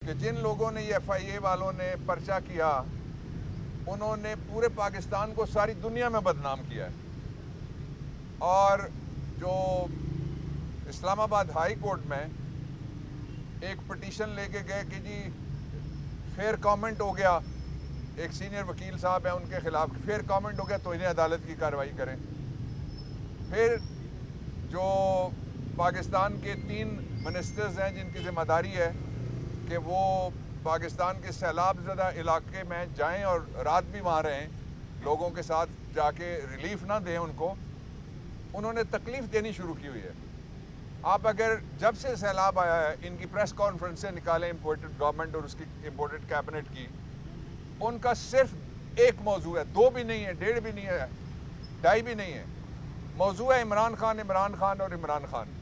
کہ جن لوگوں نے یہ FIA والوں نے پرچہ کیا انہوں نے پورے پاکستان کو ساری دنیا میں بدنام کیا ہے، اور جو اسلام آباد ہائی کورٹ میں ایک پٹیشن لے کے گئے کہ جی فیئر کامنٹ ہو گیا، ایک سینئر وکیل صاحب ہیں ان کے خلاف فیئر کامنٹ ہو گیا تو انہیں عدالت کی کارروائی کریں۔ پھر جو پاکستان کے 3 منسٹرز ہیں جن کی ذمہ داری ہے کہ وہ پاکستان کے سیلاب زدہ علاقے میں جائیں اور رات بھی وہاں رہیں، لوگوں کے ساتھ جا کے ریلیف نہ دیں ان کو، انہوں نے تکلیف دینی شروع کی ہوئی ہے۔ آپ اگر جب سے سیلاب آیا ہے ان کی پریس کانفرنسیں نکالیں امپورٹڈ گورنمنٹ اور اس کی امپورٹڈ کیبنٹ کی، ان کا صرف ایک موضوع ہے، 2 بھی نہیں ہے، 1.5 بھی نہیں ہے، 2.5 بھی نہیں ہے، موضوع ہے عمران خان اور عمران خان،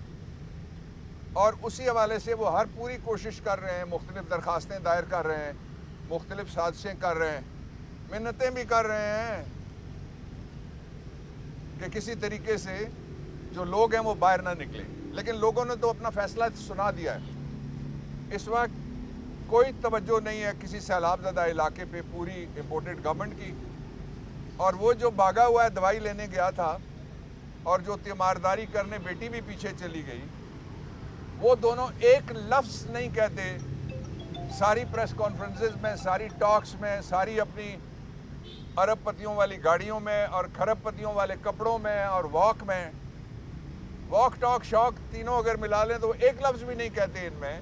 اور اسی حوالے سے وہ ہر پوری کوشش کر رہے ہیں، مختلف درخواستیں دائر کر رہے ہیں، مختلف سازشیں کر رہے ہیں، منتیں بھی کر رہے ہیں کہ کسی طریقے سے جو لوگ ہیں وہ باہر نہ نکلیں، لیکن لوگوں نے تو اپنا فیصلہ سنا دیا ہے۔ اس وقت کوئی توجہ نہیں ہے کسی سیلاب زدہ علاقے پہ پوری امپورٹڈ گورنمنٹ کی، اور وہ جو بھاگا ہوا ہے دوائی لینے گیا تھا اور جو تیمارداری کرنے بیٹی بھی پیچھے چلی گئی، وہ دونوں ایک لفظ نہیں کہتے ساری پریس کانفرنسز میں، ساری ٹاکس میں، ساری اپنی ارب پتیوں والی گاڑیوں میں اور کھرب پتیوں والے کپڑوں میں اور واک میں، واک ٹاک شاک تینوں اگر ملا لیں تو ایک لفظ بھی نہیں کہتے ان میں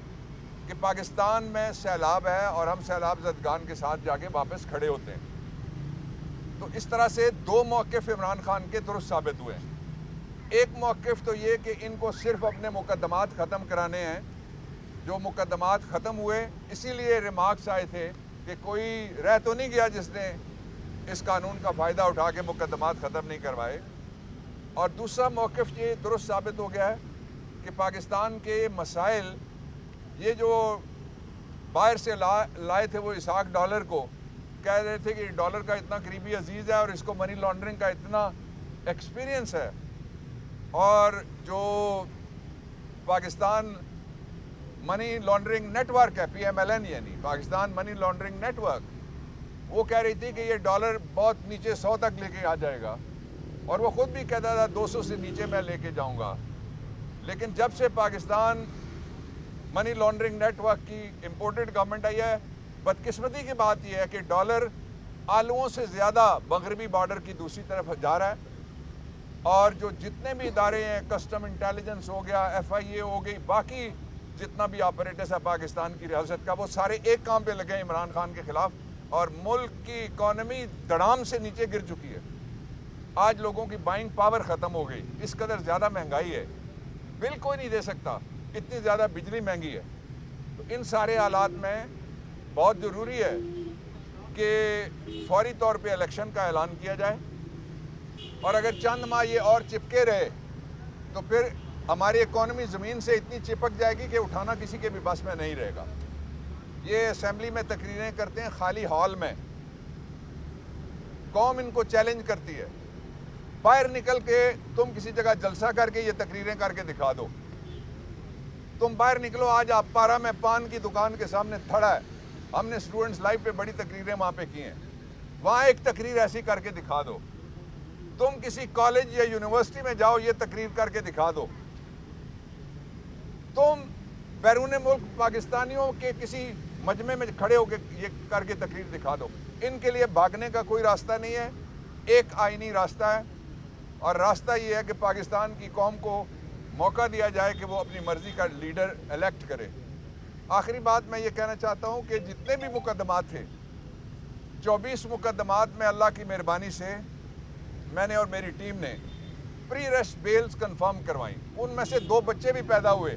کہ پاکستان میں سیلاب ہے اور ہم سیلاب زدگان کے ساتھ جا کے واپس کھڑے ہوتے ہیں۔ تو اس طرح سے 2 موقف عمران خان کے درست ثابت ہوئے ہیں۔ ایک موقف تو یہ کہ ان کو صرف اپنے مقدمات ختم کرانے ہیں، جو مقدمات ختم ہوئے اسی لیے ریمارکس آئے تھے کہ کوئی رہ تو نہیں گیا جس نے اس قانون کا فائدہ اٹھا کے مقدمات ختم نہیں کروائے، اور دوسرا موقف یہ درست ثابت ہو گیا ہے کہ پاکستان کے مسائل، یہ جو باہر سے لائے تھے وہ اسحاق ڈالر کو، کہہ رہے تھے کہ ڈالر کا اتنا قریبی عزیز ہے اور اس کو منی لانڈرنگ کا اتنا ایکسپیرینس ہے، اور جو Pakistan money laundering network ہے PMLN یعنی Pakistan money laundering network, وہ کہہ رہی تھی کہ یہ ڈالر بہت نیچے 100 تک لے کے آ جائے گا، اور وہ خود بھی کہتا تھا 200 سے نیچے میں لے کے جاؤں گا۔ لیکن جب سے Pakistan money laundering network کی امپورٹڈ گورنمنٹ آئی ہے، بدقسمتی کی بات یہ ہے کہ ڈالر آلوؤں سے زیادہ مغربی بارڈر کی دوسری طرف جا رہا ہے، اور جو جتنے بھی ادارے ہیں، کسٹم انٹیلیجنس ہو گیا، FIA ہو گئی، باقی جتنا بھی آپریٹس ہے پاکستان کی ریاست کا، وہ سارے ایک کام پہ لگے ہیں عمران خان کے خلاف، اور ملک کی اکانومی دڑام سے نیچے گر چکی ہے۔ آج لوگوں کی بائنگ پاور ختم ہو گئی، اس قدر زیادہ مہنگائی ہے، بل کوئی نہیں دے سکتا، اتنی زیادہ بجلی مہنگی ہے۔ تو ان سارے حالات میں بہت ضروری ہے کہ فوری طور پہ الیکشن کا اعلان کیا جائے، اور اگر چند ماہ یہ اور چپکے رہے تو پھر ہماری اکانومی زمین سے اتنی چپک جائے گی کہ اٹھانا کسی کے بھی بس میں نہیں رہے گا۔ یہ اسمبلی میں تقریریں کرتے ہیں خالی ہال میں، قوم ان کو چیلنج کرتی ہے، باہر نکل کے تم کسی جگہ جلسہ کر کے یہ تقریریں کر کے دکھا دو، تم باہر نکلو۔ آج آپ پارا میں پان کی دکان کے سامنے کھڑا ہے، ہم نے اسٹوڈنٹس لائف پہ بڑی تقریریں وہاں پہ کی ہیں، وہاں ایک تقریر ایسی کر کے دکھا دو۔ تم کسی کالج یا یونیورسٹی میں جاؤ، یہ تقریر کر کے دکھا دو۔ تم بیرون ملک پاکستانیوں کے کسی مجمع میں کھڑے ہو کے یہ کر کے تقریر دکھا دو۔ ان کے لیے بھاگنے کا کوئی راستہ نہیں ہے، ایک آئینی راستہ ہے، اور راستہ یہ ہے کہ پاکستان کی قوم کو موقع دیا جائے کہ وہ اپنی مرضی کا لیڈر الیکٹ کرے۔ آخری بات میں یہ کہنا چاہتا ہوں کہ جتنے بھی مقدمات تھے، 24 مقدمات میں اللہ کی مہربانی سے میں نے اور میری ٹیم نے پری ریسٹ بیلز کنفرم کروائیں، ان میں سے 2 بچے بھی پیدا ہوئے،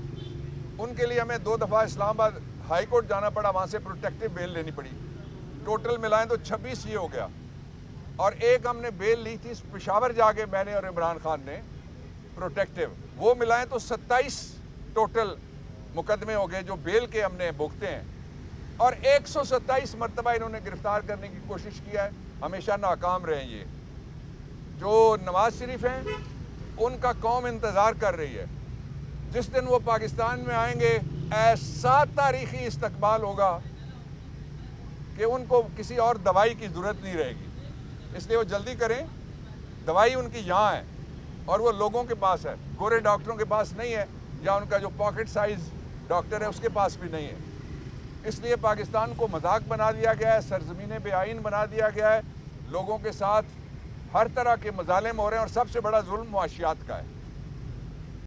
ان کے لیے ہمیں 2 دفعہ اسلام آباد ہائی کورٹ جانا پڑا، وہاں سے پروٹیکٹیو بیل لینی پڑی، ٹوٹل ملائیں تو 26 یہ ہو گیا، اور ایک ہم نے بیل لی تھی پشاور جا کے، میں نے اور عمران خان نے پروٹیکٹیو، وہ ملائیں تو 27 ٹوٹل مقدمے ہو گئے جو بیل کے ہم نے بھگتے ہیں، اور 127 مرتبہ انہوں نے گرفتار کرنے کی کوشش کیا ہے، ہمیشہ ناکام رہے ہیں۔ یہ جو نواز شریف ہیں ان کا قوم انتظار کر رہی ہے، جس دن وہ پاکستان میں آئیں گے ایسا تاریخی استقبال ہوگا کہ ان کو کسی اور دوائی کی ضرورت نہیں رہے گی، اس لیے وہ جلدی کریں، دوائی ان کی یہاں ہے اور وہ لوگوں کے پاس ہے، گورے ڈاکٹروں کے پاس نہیں ہے، یا ان کا جو پاکٹ سائز ڈاکٹر ہے اس کے پاس بھی نہیں ہے۔ اس لیے پاکستان کو مذاق بنا دیا گیا ہے، سرزمین بے آئین بنا دیا گیا ہے، لوگوں کے ساتھ ہر طرح کے مظالم ہو رہے ہیں، اور سب سے بڑا ظلم معاشیات کا ہے۔